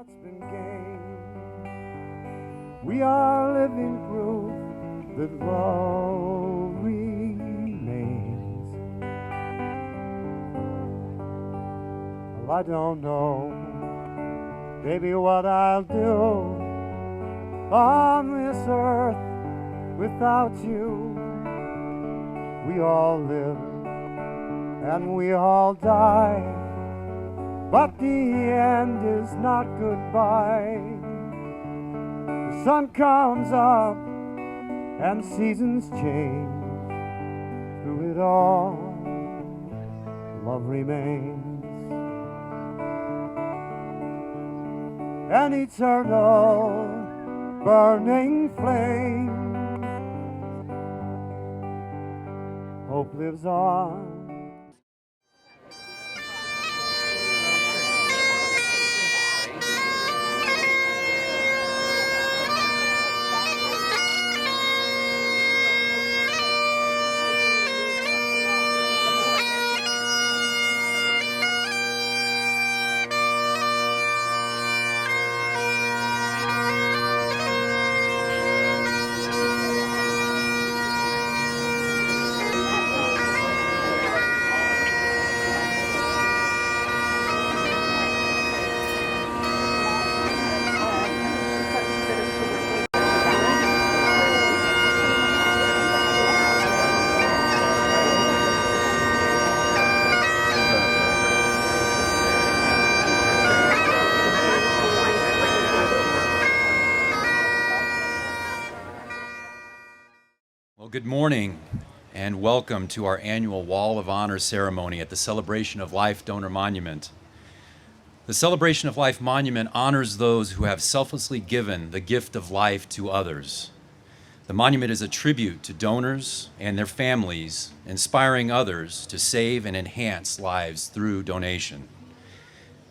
what's been gained. We are living proof that love remains. Well, I don't know, baby, what I'll do on this earth without you. We all live and we all die, but the end is not goodbye. The sun comes up and seasons change. Through it all, love remains. An eternal burning flame. Hope lives on. Good morning and welcome to our annual Wall of Honor ceremony at the Celebration of Life Donor Monument. The Celebration of Life Monument honors those who have selflessly given the gift of life to others. The monument is a tribute to donors and their families, inspiring others to save and enhance lives through donation.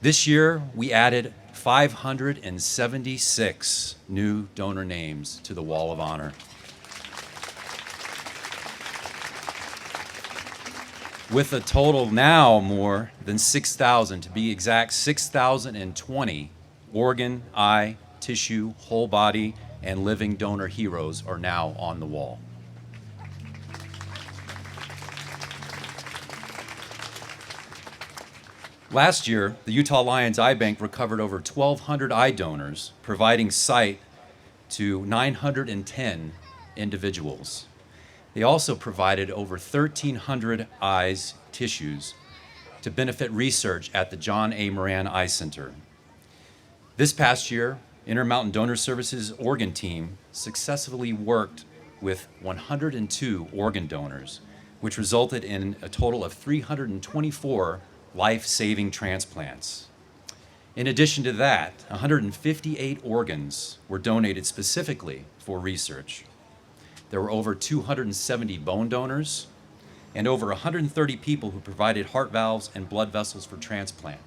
This year, we added 576 new donor names to the Wall of Honor. With a total now more than 6,000, to be exact, 6,020 organ, eye, tissue, whole body, and living donor heroes are now on the wall. Last year, the Utah Lions Eye Bank recovered over 1,200 eye donors, providing sight to 910 individuals. They also provided over 1,300 eyes tissues to benefit research at the John A. Moran Eye Center. This past year, Intermountain Donor Services organ team successfully worked with 102 organ donors, which resulted in a total of 324 life-saving transplants. In addition to that, 158 organs were donated specifically for research. There were over 270 bone donors and over 130 people who provided heart valves and blood vessels for transplant.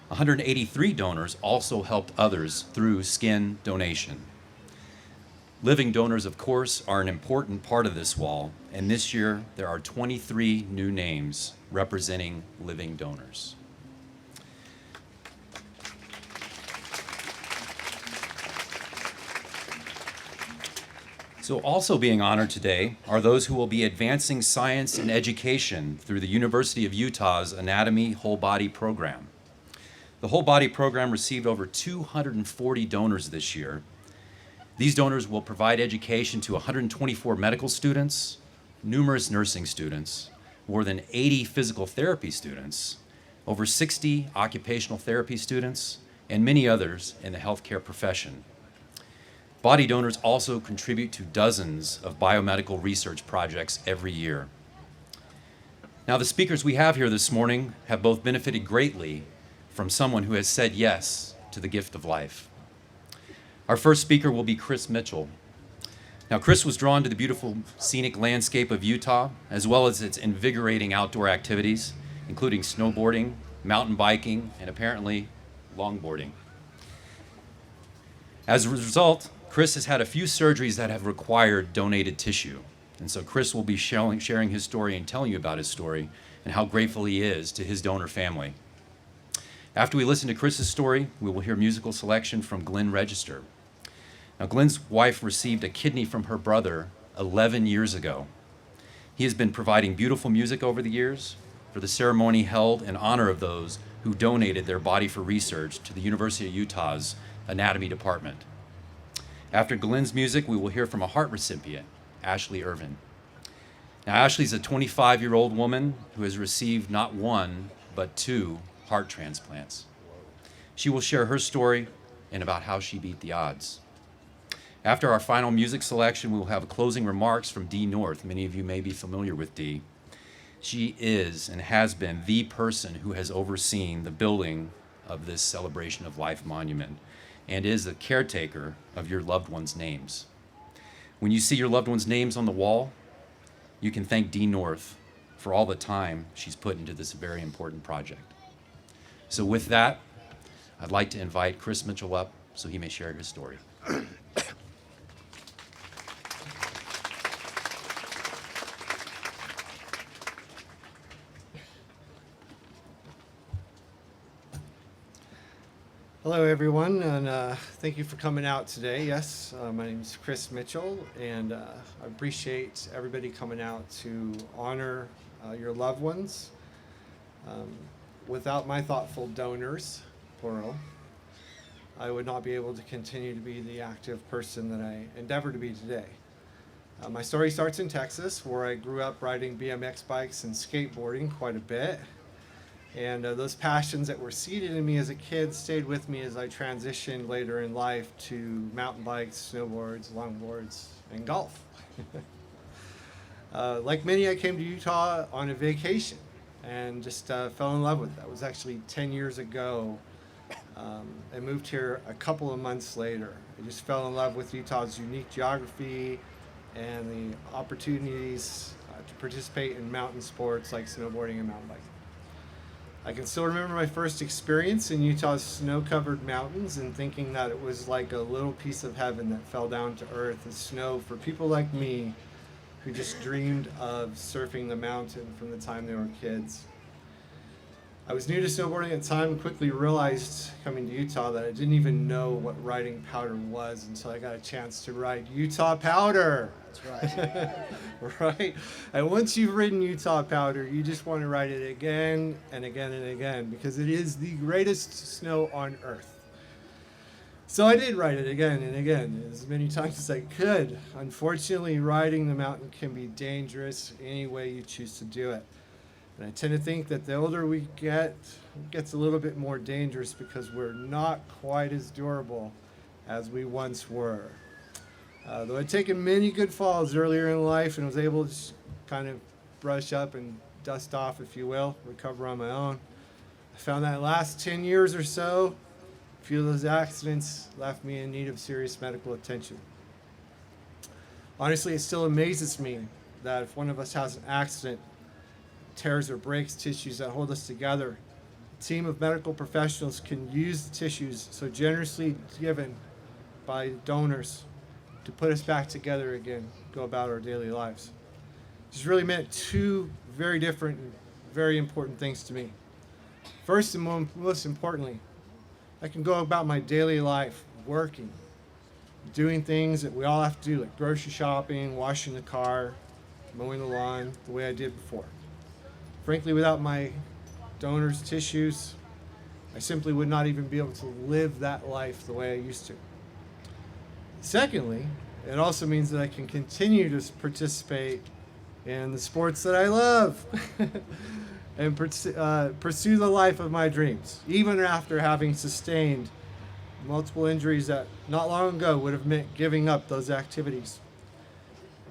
183 donors also helped others through skin donation. Living donors, of course, are an important part of this wall, and this year there are 23 new names representing living donors. So also being honored today are those who will be advancing science and education through the University of Utah's Anatomy Whole Body program. The Whole Body program received over 240 donors this year. These donors will provide education to 124 medical students, numerous nursing students, more than 80 physical therapy students, over 60 occupational therapy students, and many others in the healthcare profession. Body donors also contribute to dozens of biomedical research projects every year. Now, the speakers we have here this morning have both benefited greatly from someone who has said yes to the gift of life. Our first speaker will be Chris Mitchell. Now, Chris was drawn to the beautiful scenic landscape of Utah, as well as its invigorating outdoor activities, including snowboarding, mountain biking, and apparently longboarding. As a result, Chris has had a few surgeries that have required donated tissue. And so Chris will be sharing his story and telling you about his story and how grateful he is to his donor family. After we listen to Chris's story, we will hear musical selection from Glenn Register. Now, Glenn's wife received a kidney from her brother 11 years ago. He has been providing beautiful music over the years for the ceremony held in honor of those who donated their body for research to the University of Utah's anatomy department. After Glenn's music, we will hear from a heart recipient, Ashley Irvin. Now, Ashley's a 25-year-old woman who has received not one, but 2 heart transplants. She will share her story and about how she beat the odds. After our final music selection, we will have closing remarks from Dee North. Many of you may be familiar with Dee. She is and has been the person who has overseen the building of this Celebration of Life monument and is the caretaker of your loved ones' names. When you see your loved ones' names on the wall, you can thank Dee North for all the time she's put into this very important project. So with that, I'd like to invite Chris Mitchell up so he may share his story. Hello, everyone, and thank you for coming out today. Yes, my name is Chris Mitchell, and I appreciate everybody coming out to honor your loved ones. Without my thoughtful donors, plural, I would not be able to continue to be the active person that I endeavor to be today. My story starts in Texas, where I grew up riding BMX bikes and skateboarding quite a bit. And those passions that were seeded in me as a kid stayed with me as I transitioned later in life to mountain bikes, snowboards, longboards, and golf. Like many, I came to Utah on a vacation and just fell in love with it. That was actually 10 years ago. I moved here a couple of months later. I just fell in love with Utah's unique geography and the opportunities to participate in mountain sports like snowboarding and mountain biking. I can still remember my first experience in Utah's snow-covered mountains and thinking that it was like a little piece of heaven that fell down to earth as snow for people like me who just dreamed of surfing the mountain from the time they were kids. I was new to snowboarding at the time and quickly realized coming to Utah that I didn't even know what riding powder was until I got a chance to ride Utah Powder. That's right. Right? And once you've ridden Utah Powder, you just want to ride it again and again and again because it is the greatest snow on earth. So I did ride it again and again, as many times as I could. Unfortunately, riding the mountain can be dangerous any way you choose to do it. And I tend to think that the older we get, it gets a little bit more dangerous because we're not quite as durable as we once were. Though I'd taken many good falls earlier in life and was able to kind of brush up and dust off, if you will, recover on my own, I found that last 10 years or so, a few of those accidents left me in need of serious medical attention. Honestly, it still amazes me that if one of us has an accident, tears or breaks tissues that hold us together, a team of medical professionals can use the tissues so generously given by donors to put us back together again, go about our daily lives. This really meant 2 very different and very important things to me. First and most importantly, I can go about my daily life working, doing things that we all have to do, like grocery shopping, washing the car, mowing the lawn, the way I did before. Frankly, without my donors' tissues, I simply would not even be able to live that life the way I used to. Secondly, it also means that I can continue to participate in the sports that I love and pursue the life of my dreams, even after having sustained multiple injuries that not long ago would have meant giving up those activities.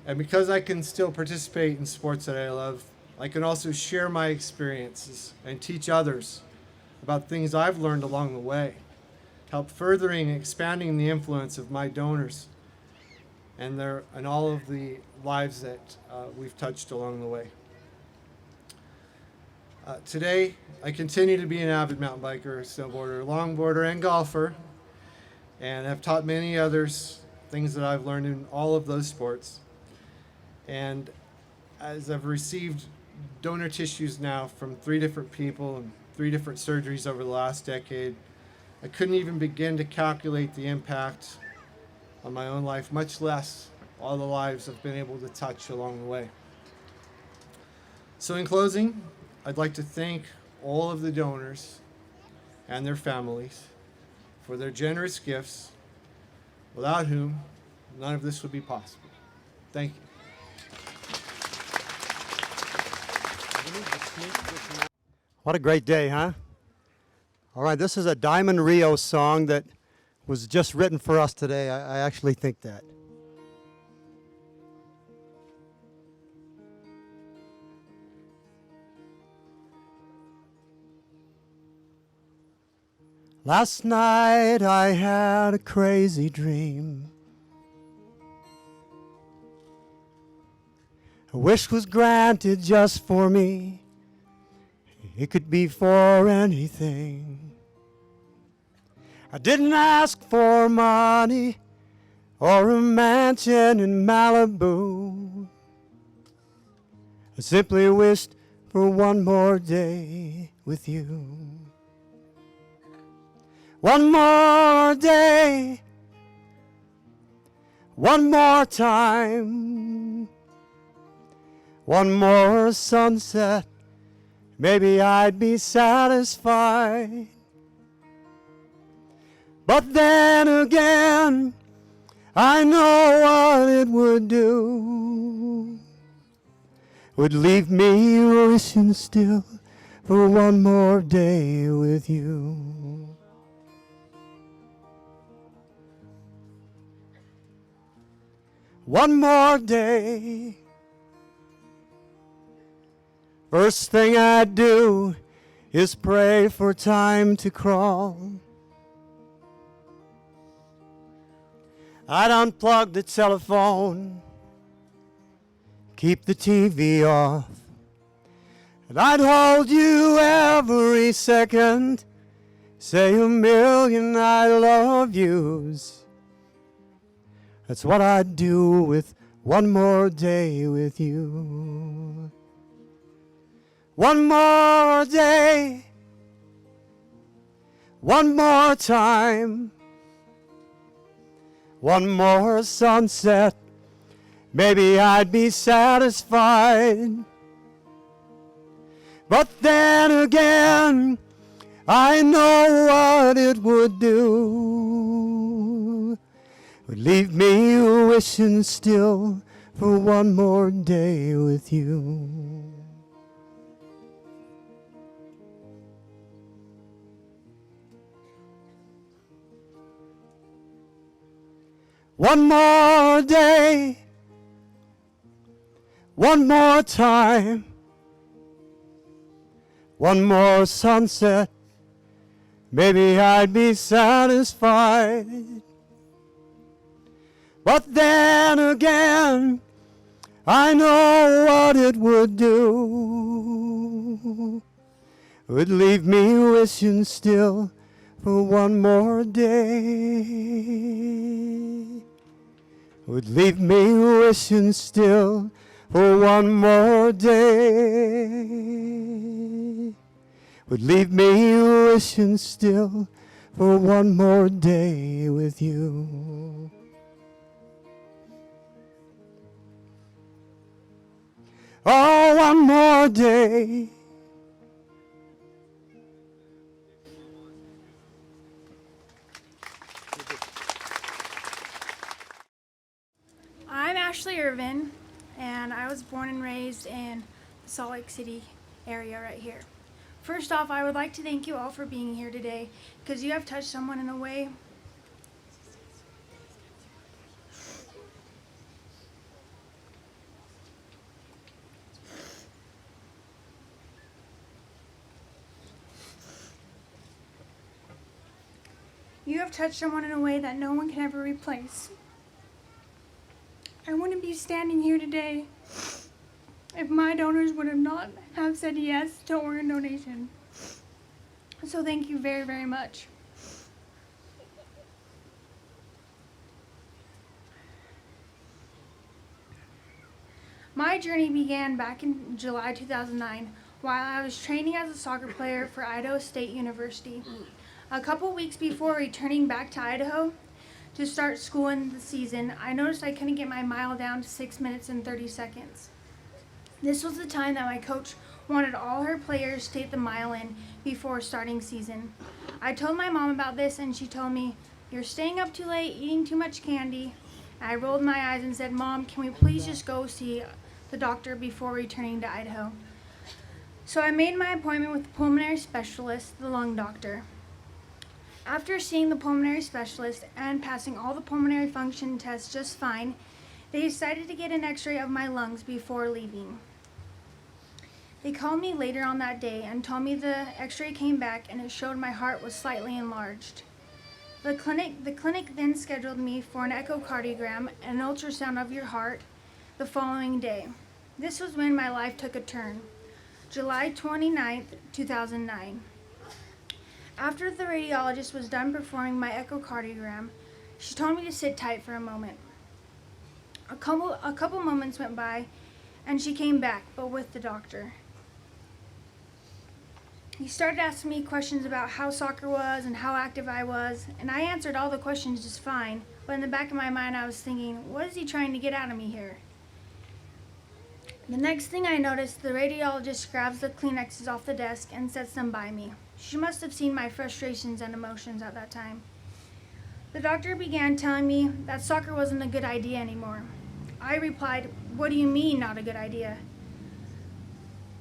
And because I can still participate in sports that I love, I can also share my experiences and teach others about things I've learned along the way, help furthering and expanding the influence of my donors and all of the lives that we've touched along the way. Today, I continue to be an avid mountain biker, snowboarder, longboarder, and golfer, and have taught many others things that I've learned in all of those sports. And as I've received donor tissues now from 3 different people and 3 different surgeries over the last decade. I couldn't even begin to calculate the impact on my own life, much less all the lives I've been able to touch along the way. So in closing, I'd like to thank all of the donors and their families for their generous gifts, without whom none of this would be possible. Thank you. What a great day, huh? All right, this is a Diamond Rio song that was just written for us today. I actually think that. Last night I had a crazy dream. A wish was granted just for me. It could be for anything. I didn't ask for money or a mansion in Malibu. I simply wished for one more day with you. One more day, one more time, one more sunset, maybe I'd be satisfied. But then again, I know what it would do. Would leave me wishing still for one more day with you. One more day. First thing I do is pray for time to crawl. I'd unplug the telephone, keep the TV off, and I'd hold you every second, say a million I love yous. That's what I'd do with one more day with you. One more day, one more time, one more sunset, maybe I'd be satisfied. But then again, I know what it would do. Would leave me wishing still for one more day with you. One more day, one more time, one more sunset, maybe I'd be satisfied. But then again, I know what it would do. Would leave me wishing still for one more day. Would leave me wishing still for one more day. Would leave me wishing still for one more day with you. Oh, one more day. I'm Ashley Irvin, and I was born and raised in the Salt Lake City area right here. First off, I would like to thank you all for being here today, because you have touched someone in a way that no one can ever replace. I wouldn't be standing here today if my donors would not have said yes to organ donation. So thank you very, very much. My journey began back in July 2009 while I was training as a soccer player for Idaho State University. A couple weeks before returning back to Idaho to start school in the season, I noticed I couldn't get my mile down to 6 minutes and 30 seconds. This was the time that my coach wanted all her players to take the mile in before starting season. I told my mom about this and she told me, "You're staying up too late, eating too much candy." I rolled my eyes and said, "Mom, can we please just go see the doctor before returning to Idaho?" So I made my appointment with the pulmonary specialist, the lung doctor. After seeing the pulmonary specialist and passing all the pulmonary function tests just fine, they decided to get an x-ray of my lungs before leaving. They called me later on that day and told me the x-ray came back and it showed my heart was slightly enlarged. The clinic then scheduled me for an echocardiogram and an ultrasound of your heart the following day. This was when my life took a turn. July 29th, 2009. After the radiologist was done performing my echocardiogram, she told me to sit tight for a moment. A couple moments went by and she came back, but with the doctor. He started asking me questions about how soccer was and how active I was, and I answered all the questions just fine, but in the back of my mind I was thinking, what is he trying to get out of me here? The next thing I noticed, the radiologist grabs the Kleenexes off the desk and sets them by me. She must have seen my frustrations and emotions at that time. The doctor began telling me that soccer wasn't a good idea anymore. I replied, "What do you mean, not a good idea?"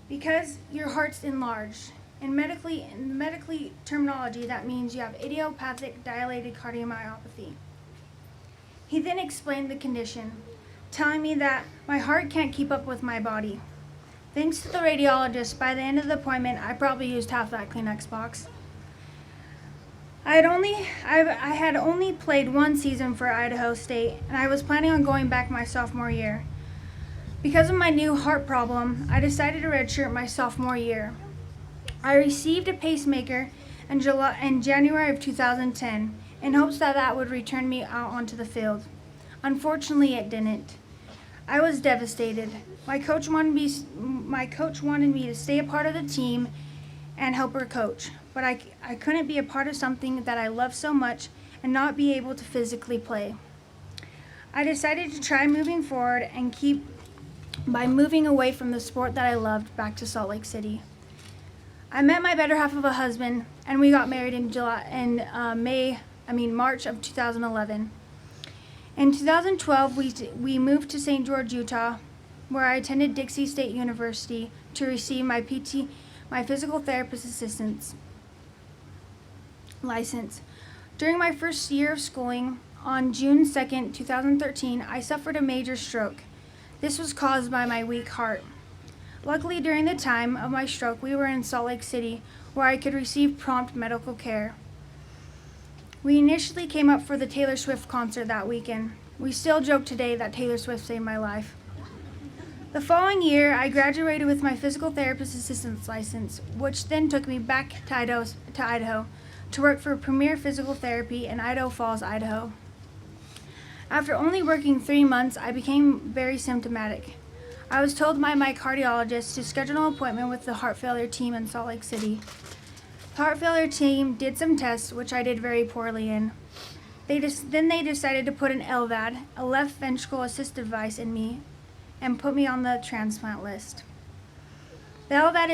"Because your heart's enlarged. In medically terminology, that means you have idiopathic dilated cardiomyopathy." He then explained the condition, telling me that my heart can't keep up with my body. Thanks to the radiologist, by the end of the appointment, I probably used half that Kleenex box. I had only played one season for Idaho State, and I was planning on going back my sophomore year. Because of my new heart problem, I decided to redshirt my sophomore year. I received a pacemaker in January of 2010 in hopes that that would return me out onto the field. Unfortunately, it didn't. I was devastated. My coach wanted me to stay a part of the team and help her coach, but I couldn't be a part of something that I love so much and not be able to physically play. I decided to try moving forward and keep by moving away from the sport that I loved back to Salt Lake City. I met my better half of a husband, and we got married in March of 2011. In 2012, we moved to St. George, Utah, where I attended Dixie State University to receive my physical therapist assistant's license. During my first year of schooling, on June 2nd, 2013, I suffered a major stroke. This was caused by my weak heart. Luckily, during the time of my stroke, we were in Salt Lake City, where I could receive prompt medical care. We initially came up for the Taylor Swift concert that weekend. We still joke today that Taylor Swift saved my life. The following year, I graduated with my physical therapist assistant's license, which then took me back to Idaho to work for Premier Physical Therapy in Idaho Falls, Idaho. After only working 3 months, I became very symptomatic. I was told by my cardiologist to schedule an appointment with the heart failure team in Salt Lake City. The heart failure team did some tests, which I did very poorly in. Then they decided to put an LVAD, a left ventricle assist device, in me and put me on the transplant list. The LVAD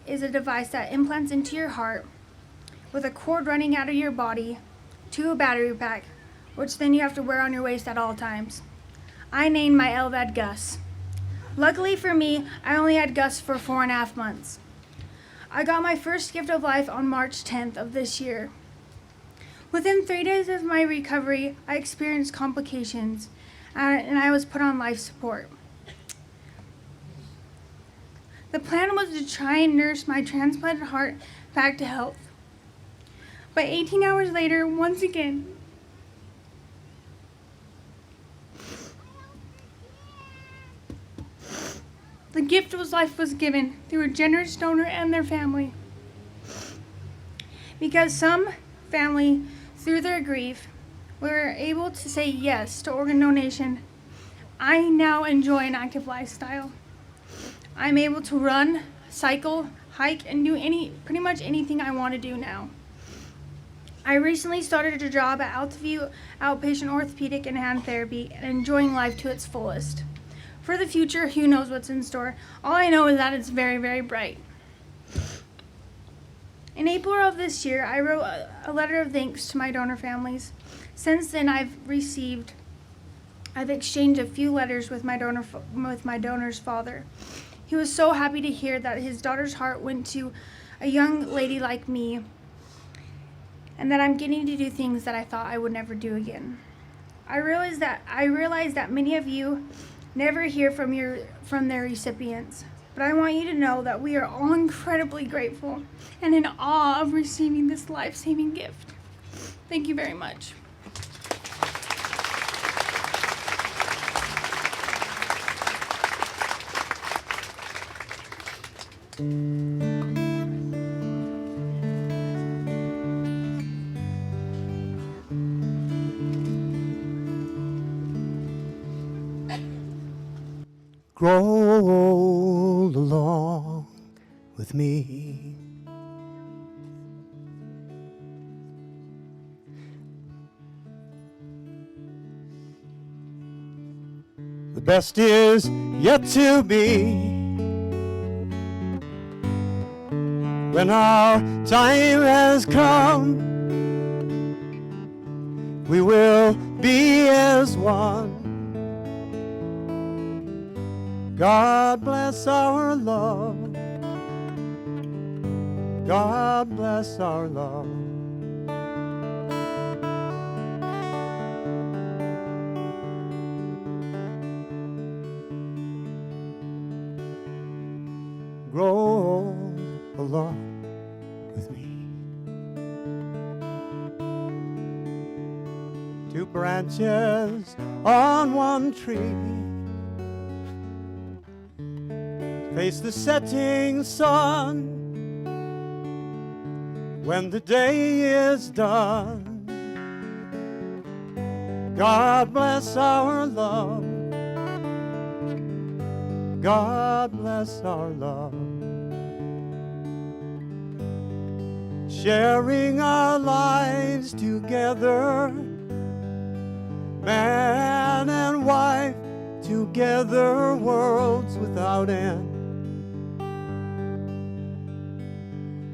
is a device that implants into your heart with a cord running out of your body to a battery pack, which then you have to wear on your waist at all times. I named my LVAD Gus. Luckily for me, I only had Gus for 4.5 months. I got my first gift of life on March 10th of this year. Within 3 days of my recovery, I experienced complications, and I was put on life support. The plan was to try and nurse my transplanted heart back to health. But 18 hours later, once again, the gift of life was given through a generous donor and their family. Because some family, through their grief, were able to say yes to organ donation, I now enjoy an active lifestyle. I'm able to run, cycle, hike, and do pretty much anything I want to do now. I recently started a job at Altiview Outpatient Orthopedic and Hand Therapy and enjoying life to its fullest. For the future, who knows what's in store? All I know is that it's very, very bright. In April of this year, I wrote a letter of thanks to my donor families. Since then, I've exchanged a few letters with my donor's father. He was so happy to hear that his daughter's heart went to a young lady like me, and that I'm getting to do things that I thought I would never do again. I realize that many of you never hear from their recipients, but I want you to know that we are all incredibly grateful and in awe of receiving this life-saving gift. Thank you very much. Roll along with me. The best is yet to be. When our time has come, we will be as one. God bless our love. God bless our love. Grow along with me. Two branches on one tree face the setting sun. When the day is done, God bless our love. God bless our love. Sharing our lives together, man and wife together, worlds without end.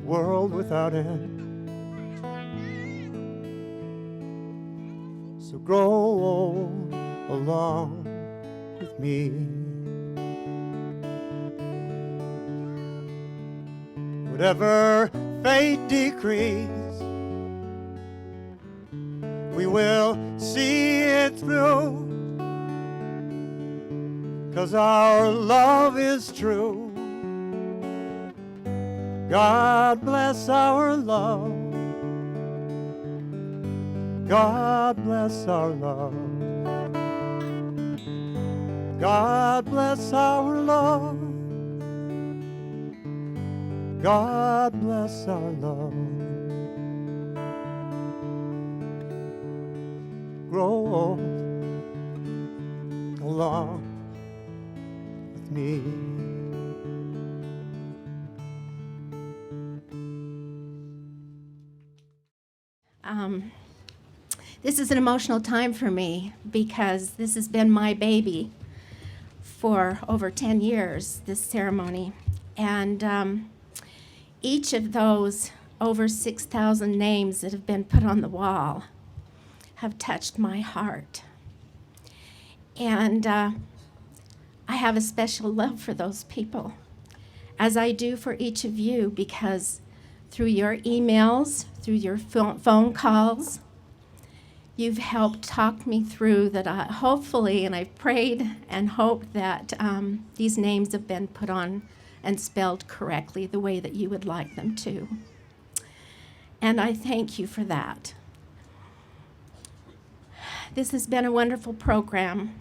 World without end. So grow along with me. Whatever fate decrees, we will see it through, 'cause our love is true. God bless our love. God bless our love. God bless our love. God bless our love. Grow along with me. This is an emotional time for me because this has been my baby for over 10 years, this ceremony. And each of those over 6,000 names that have been put on the wall have touched my heart. And I have a special love for those people, as I do for each of you, because through your emails, through your phone calls, you've helped talk me through that. Hopefully, and I've prayed and hoped that these names have been put on and spelled correctly the way that you would like them to. And I thank you for that. This has been a wonderful program.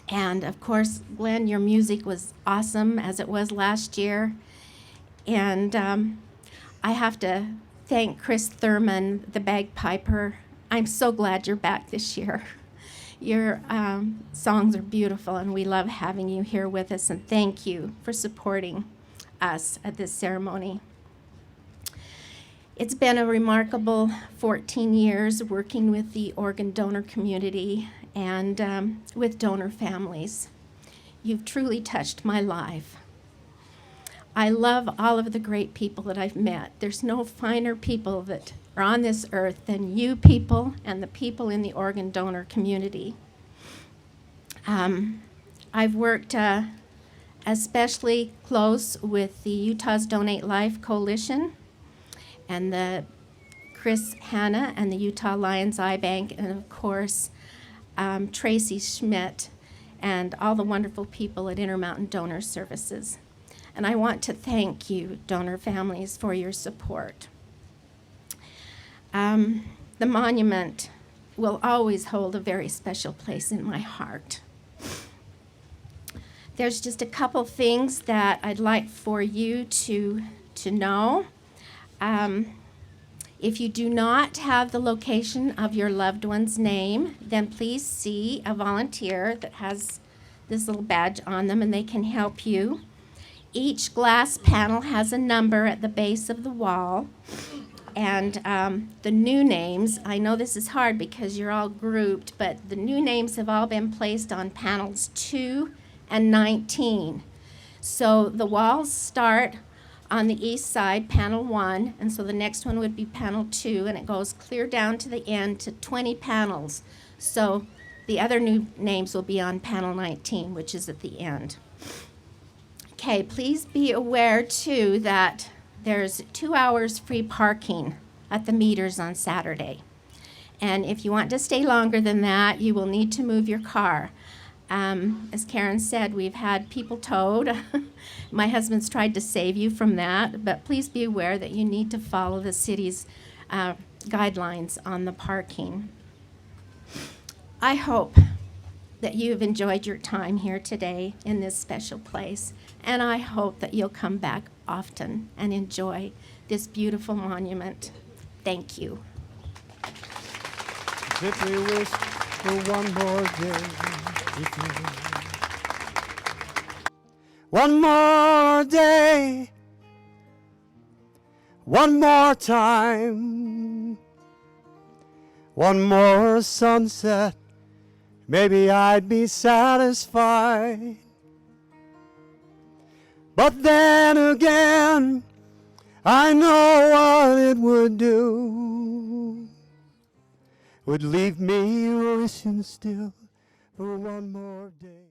And of course, Glenn, your music was awesome, as it was last year. And I have to thank Chris Thurman, the bagpiper. I'm so glad you're back this year, Your songs are beautiful, and we love having you here with us, and thank you for supporting us at this ceremony. It's been a remarkable 14 years working with the organ donor community and with donor families. You've truly touched my life. I love all of the great people that I've met. There's no finer people that are on this earth than you people and the people in the organ donor community. I've worked especially close with the Utah's Donate Life Coalition and the Chris Hanna and the Utah Lions Eye Bank, and of course, Tracy Schmidt and all the wonderful people at Intermountain Donor Services. And I want to thank you, donor families, for your support. The monument will always hold a very special place in my heart. There's just a couple things that I'd like for you to know. If you do not have the location of your loved one's name, then please see a volunteer that has this little badge on them, and they can help you. Each glass panel has a number at the base of the wall. And the new names, I know this is hard because you're all grouped, but the new names have all been placed on panels 2 and 19. So the walls start on the east side, panel 1, and so the next one would be panel 2, and it goes clear down to the end to 20 panels. So the other new names will be on panel 19, which is at the end. Okay, please be aware too that there's 2 hours free parking at the meters on Saturday. And if you want to stay longer than that, you will need to move your car. As Karen said, we've had people towed. My husband's tried to save you from that, but please be aware that you need to follow the city's guidelines on the parking. I hope that you've enjoyed your time here today in this special place, and I hope that you'll come back often and enjoy this beautiful monument. Thank you. Simply wish for one more day with you. One more day, one more time, one more sunset, maybe I'd be satisfied. But then again, I know what it would do. Would leave me wishing still for one more day.